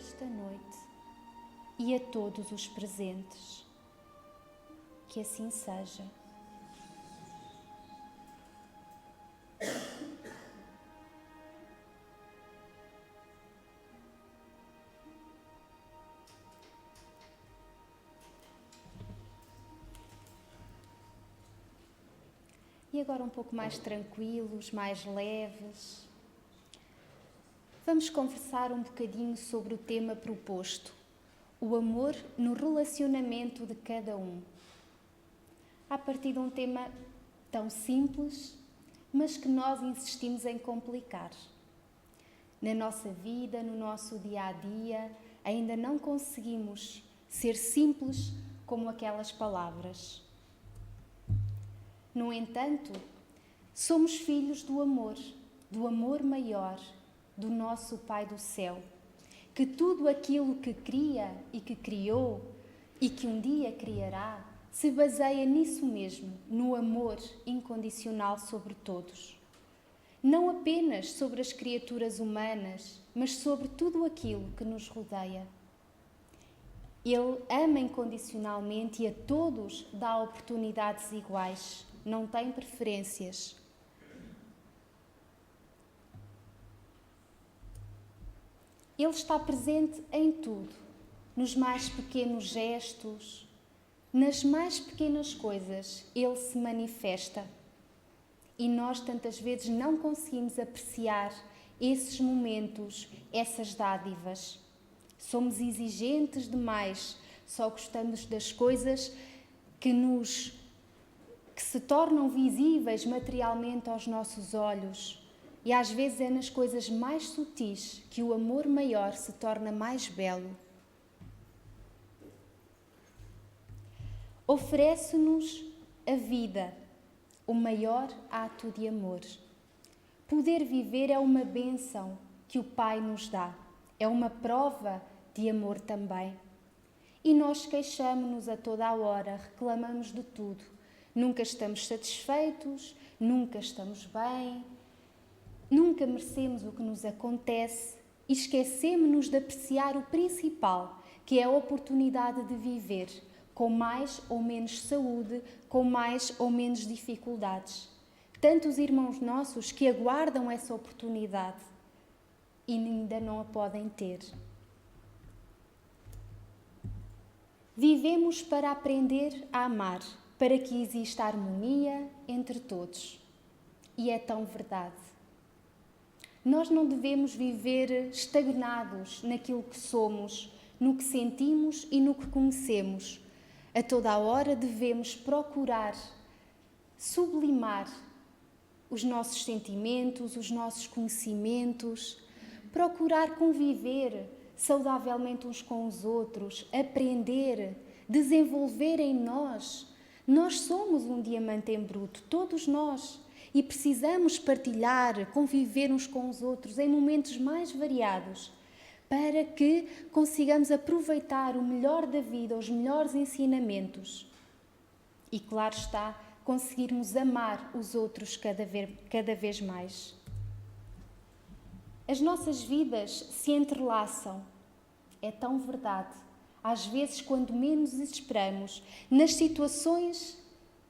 esta noite e a todos os presentes. Que assim seja. E agora um pouco mais tranquilos, mais leves. Vamos conversar um bocadinho sobre o tema proposto, o amor no relacionamento de cada um. A partir de um tema tão simples, mas que nós insistimos em complicar. Na nossa vida, no nosso dia-a-dia, ainda não conseguimos ser simples como aquelas palavras. No entanto, somos filhos do amor maior, do nosso Pai do céu, que tudo aquilo que cria e que criou e que um dia criará, se baseia nisso mesmo, no amor incondicional sobre todos. Não apenas sobre as criaturas humanas, mas sobre tudo aquilo que nos rodeia. Ele ama incondicionalmente e a todos dá oportunidades iguais, não tem preferências. Ele está presente em tudo, nos mais pequenos gestos, nas mais pequenas coisas, Ele se manifesta. E nós tantas vezes não conseguimos apreciar esses momentos, essas dádivas. Somos exigentes demais, só gostamos das coisas que se tornam visíveis materialmente aos nossos olhos. E às vezes é nas coisas mais sutis que o amor maior se torna mais belo. Oferece-nos a vida, o maior ato de amor. Poder viver é uma bênção que o Pai nos dá. É uma prova de amor também. E nós queixamo-nos a toda a hora, reclamamos de tudo. Nunca estamos satisfeitos, nunca estamos bem, nunca merecemos o que nos acontece e esquecemos-nos de apreciar o principal, que é a oportunidade de viver, com mais ou menos saúde, com mais ou menos dificuldades. Tantos irmãos nossos que aguardam essa oportunidade e ainda não a podem ter. Vivemos para aprender a amar, para que exista harmonia entre todos. E é tão verdade. Nós não devemos viver estagnados naquilo que somos, no que sentimos e no que conhecemos. A toda a hora devemos procurar sublimar os nossos sentimentos, os nossos conhecimentos, procurar conviver saudavelmente uns com os outros, aprender, desenvolver em nós. Nós somos um diamante em bruto, todos nós, e precisamos partilhar, conviver uns com os outros em momentos mais variados, para que consigamos aproveitar o melhor da vida, os melhores ensinamentos. E, claro está, conseguirmos amar os outros cada vez mais. As nossas vidas se entrelaçam. É tão verdade. Às vezes, quando menos esperamos, nas situações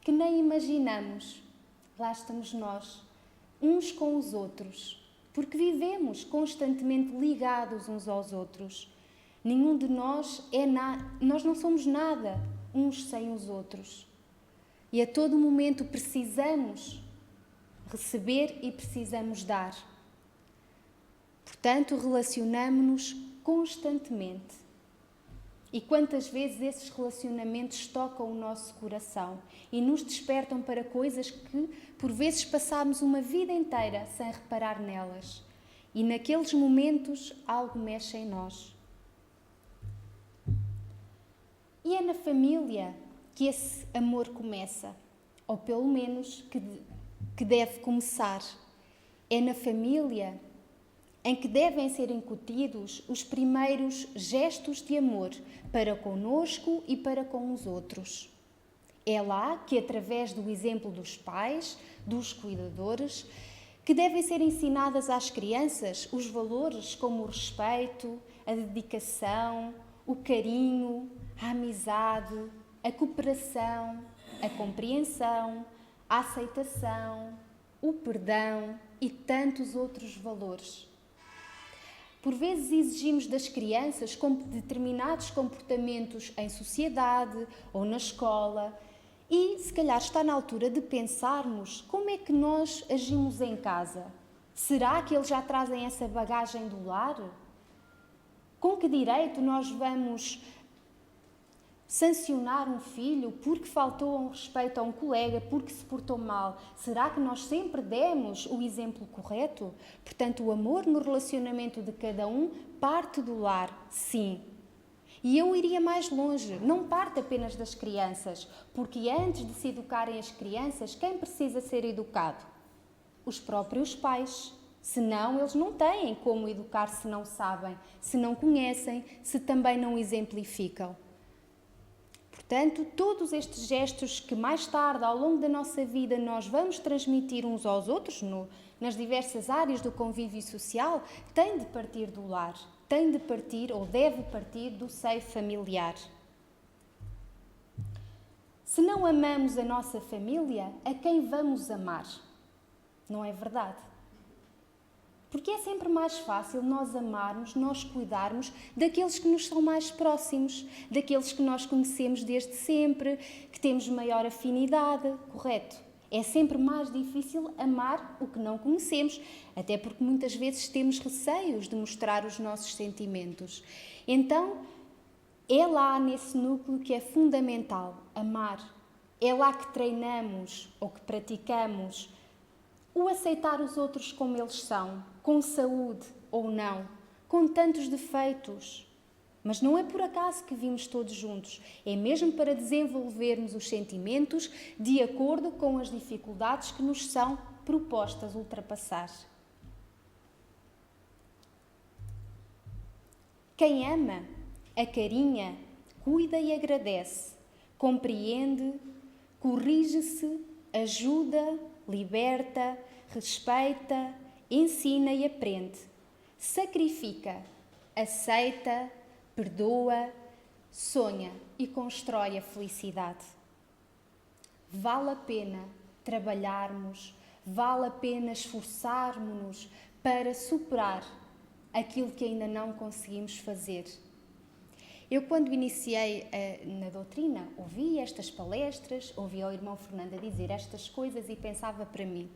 que nem imaginamos, lá estamos nós, uns com os outros, porque vivemos constantemente ligados uns aos outros. Nenhum de nós nós não somos nada uns sem os outros. E a todo momento precisamos receber e precisamos dar. Portanto, relacionamo-nos constantemente. E quantas vezes esses relacionamentos tocam o nosso coração e nos despertam para coisas que, por vezes, passámos uma vida inteira sem reparar nelas. E naqueles momentos, algo mexe em nós. E é na família que esse amor começa, ou pelo menos que deve começar. É na família em que devem ser incutidos os primeiros gestos de amor para conosco e para com os outros. É lá que, através do exemplo dos pais, dos cuidadores, que devem ser ensinadas às crianças os valores como o respeito, a dedicação, o carinho, a amizade, a cooperação, a compreensão, a aceitação, o perdão e tantos outros valores. Por vezes exigimos das crianças determinados comportamentos em sociedade ou na escola e, se calhar, está na altura de pensarmos como é que nós agimos em casa. Será que eles já trazem essa bagagem do lar? Com que direito nós vamos sancionar um filho porque faltou um respeito a um colega, porque se portou mal? Será que nós sempre demos o exemplo correto? Portanto, o amor no relacionamento de cada um parte do lar, sim. E eu iria mais longe, não parte apenas das crianças, porque antes de se educarem as crianças, quem precisa ser educado? Os próprios pais. Senão, eles não têm como educar se não sabem, se não conhecem, se também não exemplificam. Portanto, todos estes gestos que mais tarde, ao longo da nossa vida, nós vamos transmitir uns aos outros, nas diversas áreas do convívio social, têm de partir do lar, têm de partir ou deve partir do seio familiar. Se não amamos a nossa família, a quem vamos amar? Não é verdade? Porque é sempre mais fácil nós amarmos, nós cuidarmos daqueles que nos são mais próximos, daqueles que nós conhecemos desde sempre, que temos maior afinidade, correto? É sempre mais difícil amar o que não conhecemos, até porque muitas vezes temos receios de mostrar os nossos sentimentos. Então, é lá nesse núcleo que é fundamental amar. É lá que treinamos ou que praticamos o aceitar os outros como eles são, com saúde ou não, com tantos defeitos. Mas não é por acaso que vimos todos juntos, é mesmo para desenvolvermos os sentimentos de acordo com as dificuldades que nos são propostas ultrapassar. Quem ama, acarinha, cuida e agradece, compreende, corrige-se, ajuda, liberta, respeita, ensina e aprende, sacrifica, aceita, perdoa, sonha e constrói a felicidade. Vale a pena trabalharmos, vale a pena esforçarmos-nos para superar aquilo que ainda não conseguimos fazer. Eu, quando iniciei na doutrina, ouvi estas palestras, ouvi ao irmão Fernando a dizer estas coisas e pensava para mim,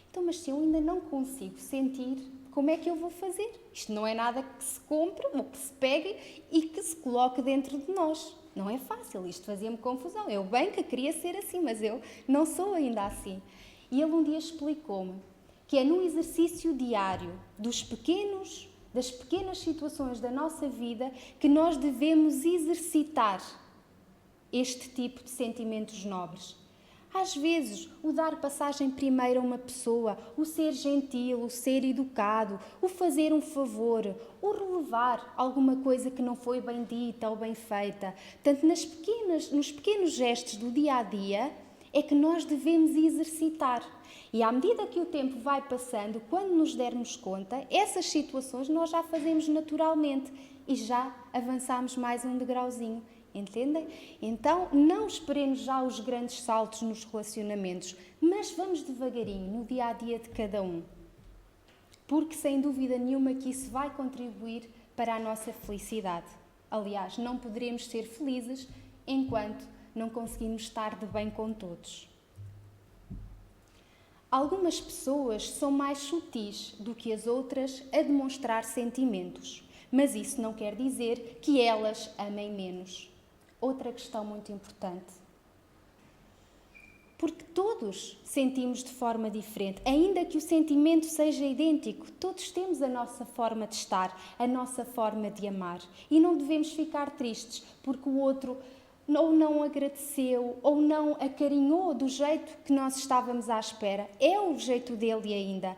então, mas se eu ainda não consigo sentir, como é que eu vou fazer? Isto não é nada que se compre ou que se pegue e que se coloque dentro de nós. Não é fácil, isto fazia-me confusão. Eu bem que queria ser assim, mas eu não sou ainda assim. E ele um dia explicou-me que é no exercício diário das pequenas situações da nossa vida que nós devemos exercitar este tipo de sentimentos nobres. Às vezes, o dar passagem primeiro a uma pessoa, o ser gentil, o ser educado, o fazer um favor, o relevar alguma coisa que não foi bem dita ou bem feita. Portanto, nos pequenos gestos do dia-a-dia é que nós devemos exercitar. E à medida que o tempo vai passando, quando nos dermos conta, essas situações nós já fazemos naturalmente e já avançamos mais um degrauzinho. Entendem? Então, não esperemos já os grandes saltos nos relacionamentos, mas vamos devagarinho no dia-a-dia de cada um. Porque, sem dúvida nenhuma, que isso vai contribuir para a nossa felicidade. Aliás, não poderemos ser felizes enquanto não conseguimos estar de bem com todos. Algumas pessoas são mais sutis do que as outras a demonstrar sentimentos, mas isso não quer dizer que elas amem menos. Outra questão muito importante. Porque todos sentimos de forma diferente, ainda que o sentimento seja idêntico, todos temos a nossa forma de estar, a nossa forma de amar. E não devemos ficar tristes porque o outro ou não agradeceu ou não acarinhou do jeito que nós estávamos à espera. É o jeito dele ainda.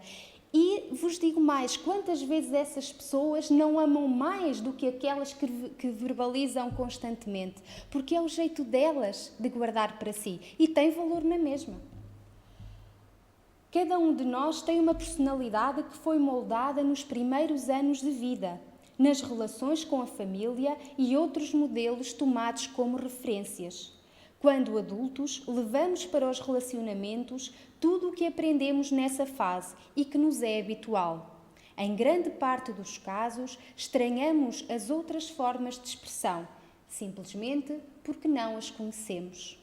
E vos digo mais, quantas vezes essas pessoas não amam mais do que aquelas que verbalizam constantemente? Porque é o jeito delas de guardar para si e tem valor na mesma. Cada um de nós tem uma personalidade que foi moldada nos primeiros anos de vida. nas relações com a família e outros modelos tomados como referências. Quando adultos, levamos para os relacionamentos tudo o que aprendemos nessa fase e que nos é habitual. Em grande parte dos casos, estranhamos as outras formas de expressão, simplesmente porque não as conhecemos.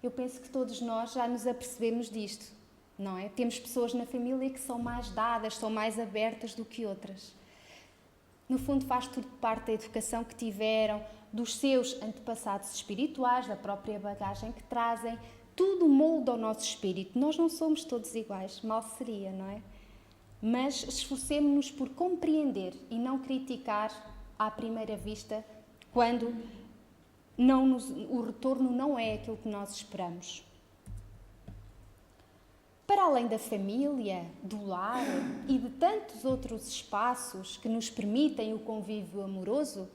Eu penso que todos nós já nos apercebemos disto, não é? Temos pessoas na família que são mais dadas, são mais abertas do que outras. No fundo, faz tudo parte da educação que tiveram, dos seus antepassados espirituais, da própria bagagem que trazem. Tudo molda o nosso espírito. Nós não somos todos iguais, mal seria, não é? Mas esforcemo-nos por compreender e não criticar à primeira vista quando o retorno não é aquilo que nós esperamos. Para além da família, do lar e de tantos outros espaços que nos permitem o convívio amoroso,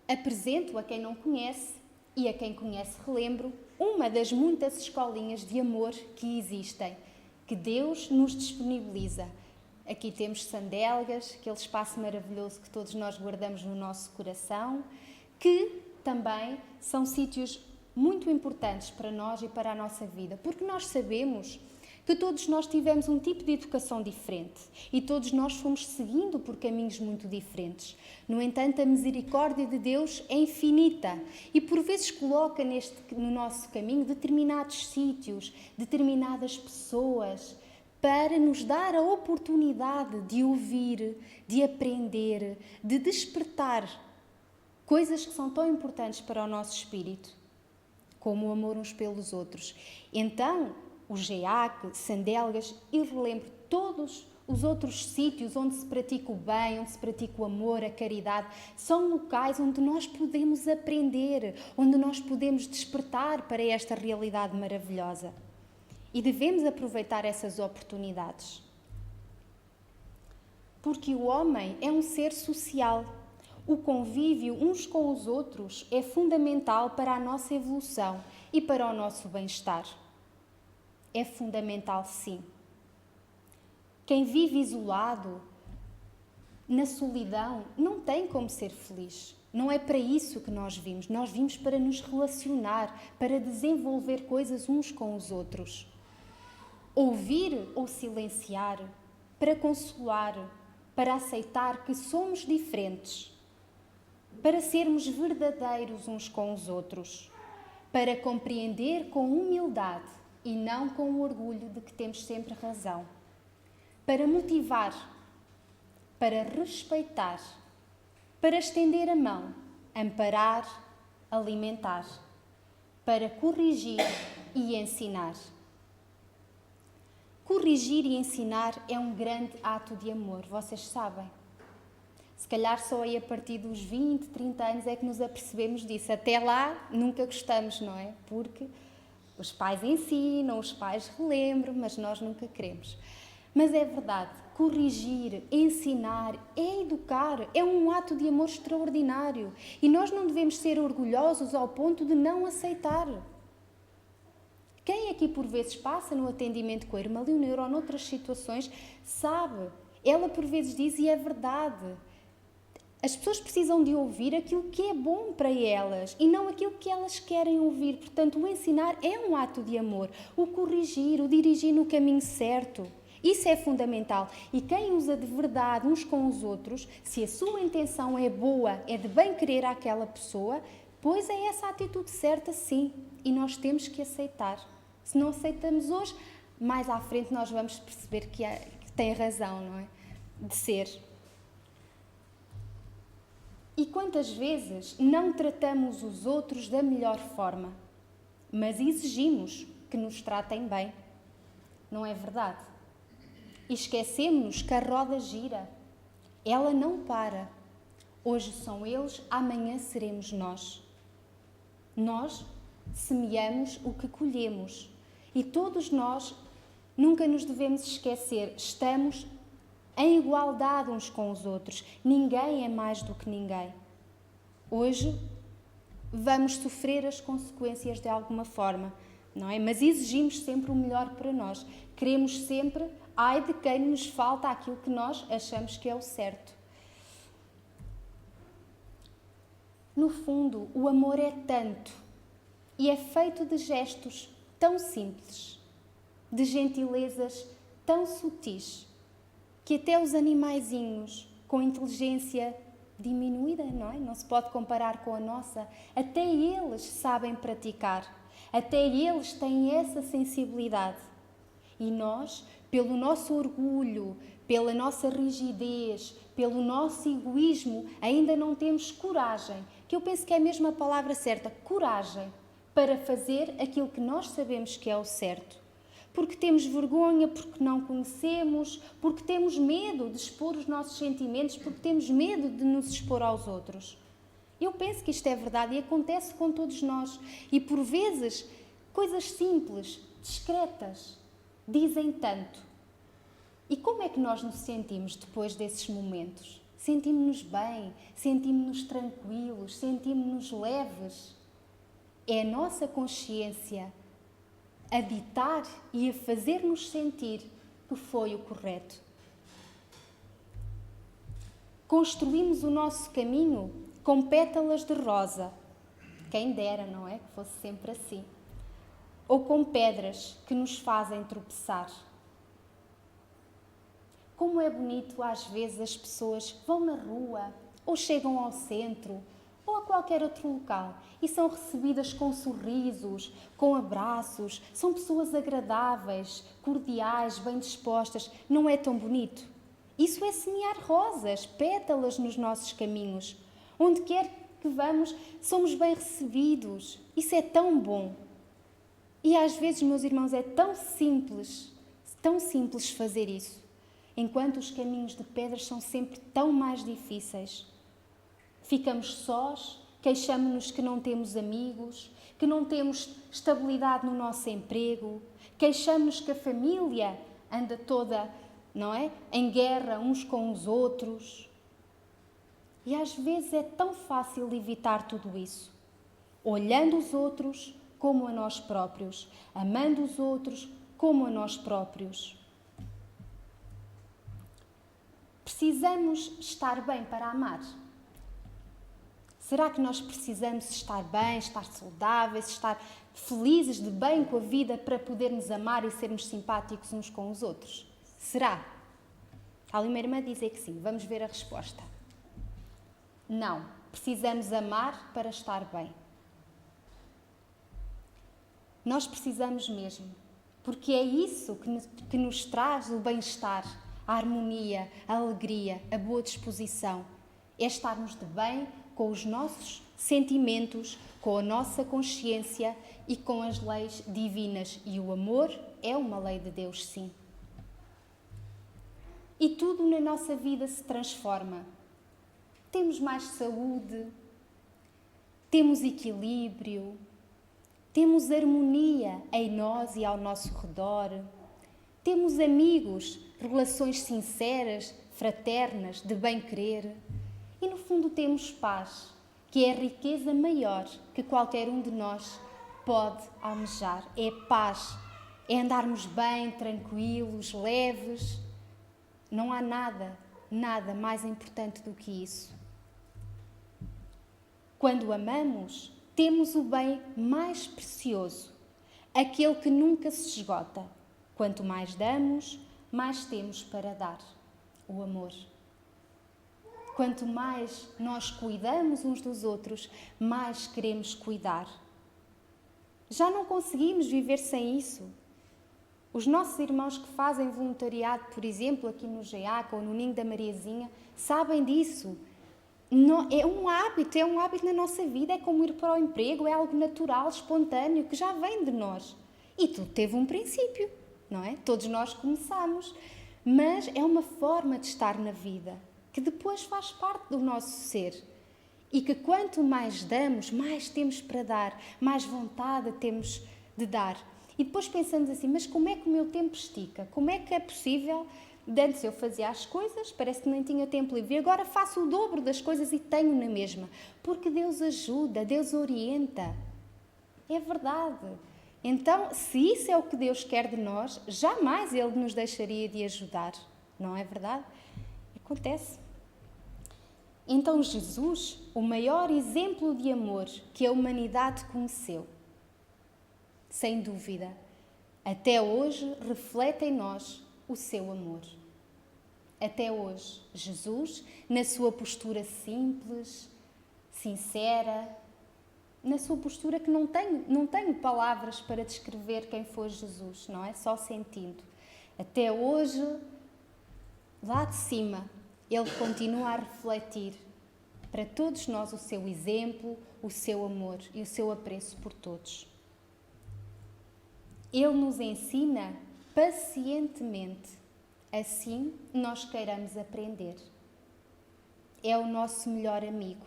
apresento a quem não conhece e a quem conhece relembro uma das muitas escolinhas de amor que existem, que Deus nos disponibiliza. Aqui temos Sandelgas, aquele espaço maravilhoso que todos nós guardamos no nosso coração, que também são sítios muito importantes para nós e para a nossa vida, porque nós sabemos que todos nós tivemos um tipo de educação diferente e todos nós fomos seguindo por caminhos muito diferentes. No entanto, a misericórdia de Deus é infinita e por vezes coloca no nosso caminho determinados sítios, determinadas pessoas, para nos dar a oportunidade de ouvir, de aprender, de despertar coisas que são tão importantes para o nosso espírito, como o amor uns pelos outros. Então, o GEAC, Sandelgas, e relembro todos os outros sítios onde se pratica o bem, onde se pratica o amor, a caridade, são locais onde nós podemos aprender, onde nós podemos despertar para esta realidade maravilhosa. E devemos aproveitar essas oportunidades. Porque o homem é um ser social. O convívio uns com os outros é fundamental para a nossa evolução e para o nosso bem-estar. É fundamental, sim. Quem vive isolado, na solidão, não tem como ser feliz. Não é para isso que nós vimos. Nós vimos para nos relacionar, para desenvolver coisas uns com os outros. Ouvir ou silenciar, para consolar, para aceitar que somos diferentes, para sermos verdadeiros uns com os outros, para compreender com humildade e não com o orgulho de que temos sempre razão, para motivar, para respeitar, para estender a mão, amparar, alimentar, para corrigir e ensinar. Corrigir e ensinar é um grande ato de amor, vocês sabem. Se calhar só aí a partir dos 20, 30 anos é que nos apercebemos disso. Até lá nunca gostamos, não é? Porque os pais ensinam, os pais relembram, mas nós nunca queremos. Mas é verdade, corrigir, ensinar, é educar, é um ato de amor extraordinário. E nós não devemos ser orgulhosos ao ponto de não aceitar. Quem aqui por vezes passa no atendimento com a irmã Leonor ou noutras situações, sabe, ela por vezes diz e é verdade. As pessoas precisam de ouvir aquilo que é bom para elas e não aquilo que elas querem ouvir. Portanto, o ensinar é um ato de amor. O corrigir, o dirigir no caminho certo. Isso é fundamental. E quem usa de verdade uns com os outros, se a sua intenção é boa, é de bem querer àquela pessoa, pois é essa a atitude certa, sim. E nós temos que aceitar. Se não aceitamos hoje, mais à frente nós vamos perceber que tem razão, não é? De ser. E quantas vezes não tratamos os outros da melhor forma, mas exigimos que nos tratem bem. Não é verdade? E esquecemos-nos que a roda gira. Ela não para. Hoje são eles, amanhã seremos nós. Nós semeamos o que colhemos. E todos nós nunca nos devemos esquecer. Estamos em igualdade uns com os outros. Ninguém é mais do que ninguém. Hoje vamos sofrer as consequências de alguma forma, não é? Mas exigimos sempre o melhor para nós. Queremos sempre, ai de quem nos falta aquilo que nós achamos que é o certo. no fundo, o amor é tanto e é feito de gestos tão simples, de gentilezas tão sutis, que até os animaizinhos com inteligência diminuída, não é? Não se pode comparar com a nossa, até eles sabem praticar, até eles têm essa sensibilidade. E nós, pelo nosso orgulho, pela nossa rigidez, pelo nosso egoísmo, ainda não temos coragem, que eu penso que é mesmo a palavra certa, coragem, para fazer aquilo que nós sabemos que é o certo. Porque temos vergonha, porque não conhecemos, porque temos medo de expor os nossos sentimentos, porque temos medo de nos expor aos outros. Eu penso que isto é verdade e acontece com todos nós. E por vezes, coisas simples, discretas, dizem tanto. E como é que nós nos sentimos depois desses momentos? Sentimos-nos bem, sentimos-nos tranquilos, sentimos-nos leves. É a nossa consciência a ditar e a fazer-nos sentir que foi o correto. Construímos o nosso caminho com pétalas de rosa. Quem dera, não é? Que fosse sempre assim. Ou com pedras que nos fazem tropeçar. Como é bonito, às vezes, as pessoas vão na rua, ou chegam ao centro, ou a qualquer outro local, e são recebidas com sorrisos, com abraços, são pessoas agradáveis, cordiais, bem dispostas. Não é tão bonito? Isso é semear rosas, pétalas nos nossos caminhos. Onde quer que vamos, somos bem recebidos. Isso é tão bom. E às vezes, meus irmãos, é tão simples fazer isso, enquanto os caminhos de pedras são sempre tão mais difíceis. Ficamos sós, queixamos-nos que não temos amigos, que não temos estabilidade no nosso emprego, queixamos-nos que a família anda toda, não é, em guerra uns com os outros. E às vezes é tão fácil evitar tudo isso, olhando os outros como a nós próprios, amando os outros como a nós próprios. Precisamos estar bem para amar. Será que nós precisamos estar bem, estar saudáveis, estar felizes, de bem com a vida para podermos amar e sermos simpáticos uns com os outros? Será? Há ali uma irmã a dizer que sim. Vamos ver a resposta. Não. Precisamos amar para estar bem. Nós precisamos mesmo. Porque é isso que nos traz o bem-estar, a harmonia, a alegria, a boa disposição. É estarmos de bem com os nossos sentimentos, com a nossa consciência e com as leis divinas. E o amor é uma lei de Deus, sim. E tudo na nossa vida se transforma. Temos mais saúde, temos equilíbrio, temos harmonia em nós e ao nosso redor, temos amigos, relações sinceras, fraternas, de bem-querer. E, no fundo, temos paz, que é a riqueza maior que qualquer um de nós pode almejar. É paz, é andarmos bem, tranquilos, leves. Não há nada mais importante do que isso. Quando amamos, temos o bem mais precioso, aquele que nunca se esgota. Quanto mais damos, mais temos para dar. O amor. Quanto mais nós cuidamos uns dos outros, mais queremos cuidar. Já não conseguimos viver sem isso. Os nossos irmãos que fazem voluntariado, por exemplo, aqui no GEAC ou no Ninho da Mariazinha, sabem disso. É um hábito na nossa vida, é como ir para o emprego, é algo natural, espontâneo, que já vem de nós. E tudo teve um princípio, não é? Todos nós começamos, mas é uma forma de estar na vida, que depois faz parte do nosso ser. E que quanto mais damos, mais temos para dar, mais vontade temos de dar. E depois pensamos assim, mas como é que o meu tempo estica? Como é que é possível? Antes eu fazia as coisas, parece que nem tinha tempo livre, e agora faço o dobro das coisas e tenho na mesma. Porque Deus ajuda, Deus orienta. É verdade. Então, se isso é o que Deus quer de nós, jamais Ele nos deixaria de ajudar. Não é verdade? Acontece. Então Jesus, o maior exemplo de amor que a humanidade conheceu, sem dúvida, até hoje reflete em nós o seu amor. Até hoje, Jesus, na sua postura simples, sincera, na sua postura que não tenho palavras para descrever quem foi Jesus, não é? Só sentindo. Até hoje, lá de cima, ele continua a refletir para todos nós o seu exemplo, o seu amor e o seu apreço por todos. Ele nos ensina pacientemente, assim nós queiramos aprender. É o nosso melhor amigo,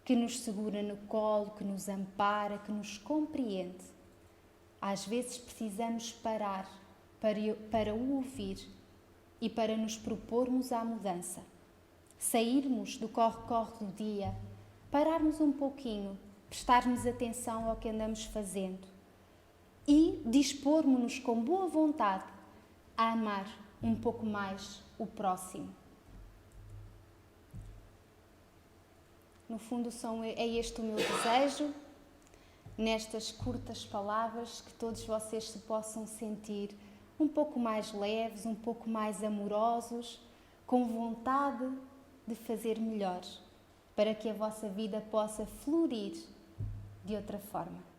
que nos segura no colo, que nos ampara, que nos compreende. Às vezes precisamos parar para o ouvir e para nos propormos à mudança. Sairmos do corre-corre do dia, pararmos um pouquinho, prestarmos atenção ao que andamos fazendo e dispormos-nos com boa vontade a amar um pouco mais o próximo. No fundo, é este o meu desejo, nestas curtas palavras, que todos vocês se possam sentir um pouco mais leves, um pouco mais amorosos, com vontade de fazer melhor, para que a vossa vida possa florir de outra forma.